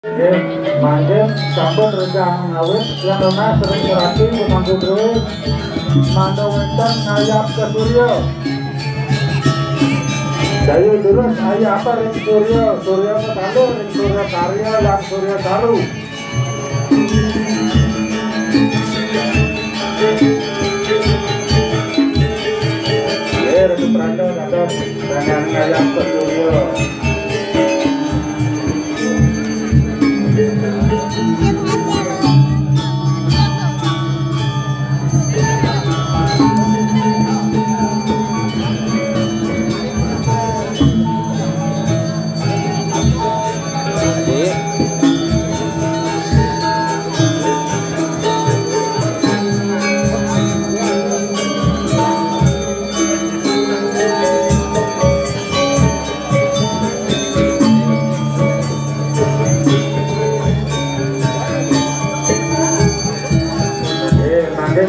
Manjen sampun rencang ngawit yang dona sering berarti pemangku terus mantau wetan ngayap ke Suryo Dayu terus ayah apa ring Suryo Metalu ring Suryo Karya yang Suryo Taru Ratu Prando datang dengan ngayap ke Suryo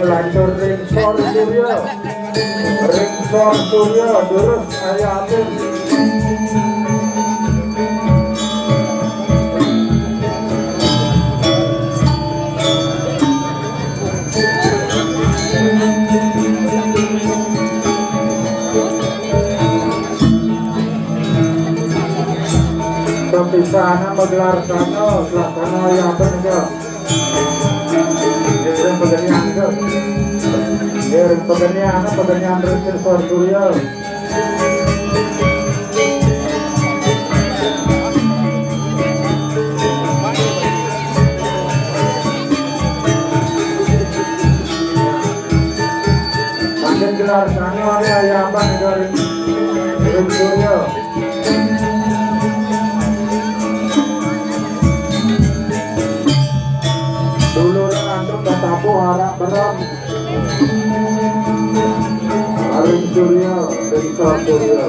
lanjut ringsor Suryo terus ayah atur perpisahan menggelar sana selakana ayah apa enggak peganian ringsor Suryo Manjen gelar sana ayah apa dari Suryo dulu ngantuk katapu harap beram ring Suryo ringsor Suryo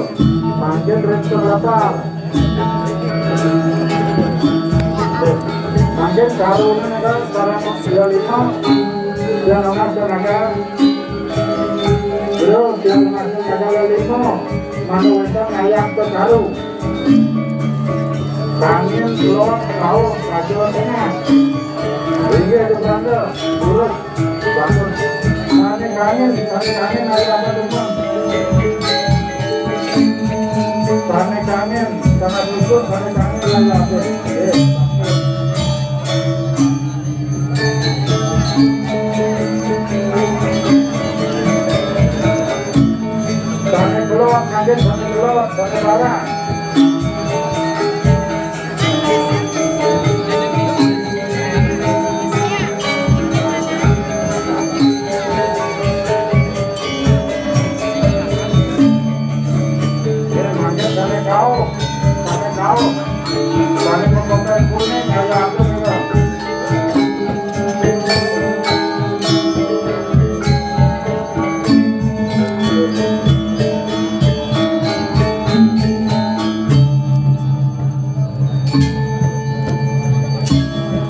Manjen ringsor lapar Manjen karungan ada barang 25 yang nongas tenaga bro yang nongas tenaga 5 manu wetan ayam ke karu Kangin keluar kau kacau tengah ini ada belanda turut bangun kangin ayam apa rumah kangin karena duduk kangin ayam apa keluar kangin keluar barang Balik pemakai kuning ayah aku juga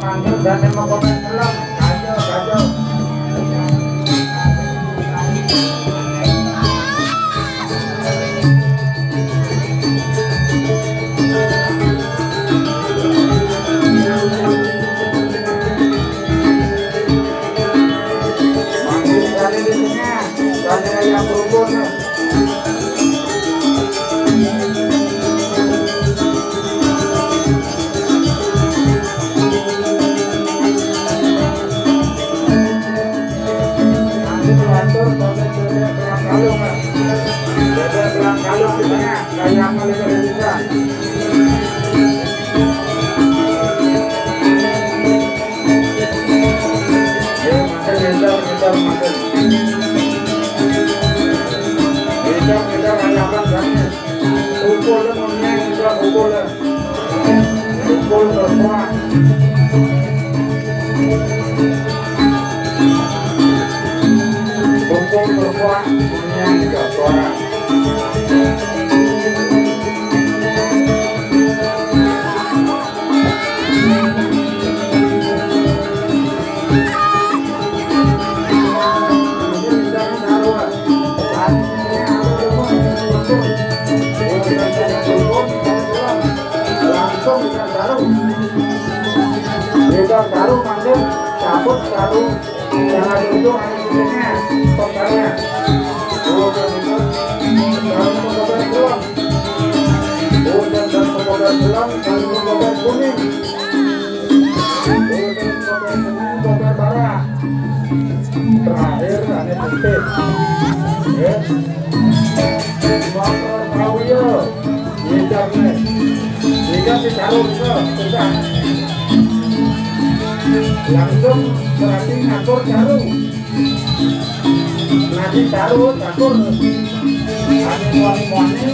manggil dan mau komen selam kacau yang berubah kalung di tengah kayak Malaysia bisa kita rayakan banyak ukul namanya juga ukul semua ukul semua namanya juga suara langsung kita taruh Tinggal jarum langsung cabut jarum jangan ujung ada kucingnya totalnya. Udah itu jarum pembagian pulang. Udah dan pembagian pulang dan pembagian kuning. Udah pembagian kuning pembagian merah. Terakhir hanya putih. Ya. Motor tahu ya. Hijabnya. Jika si jarum itu sudah langsung berarti ngatur jarum. Nanti jarum ngatur. Ada muani-muani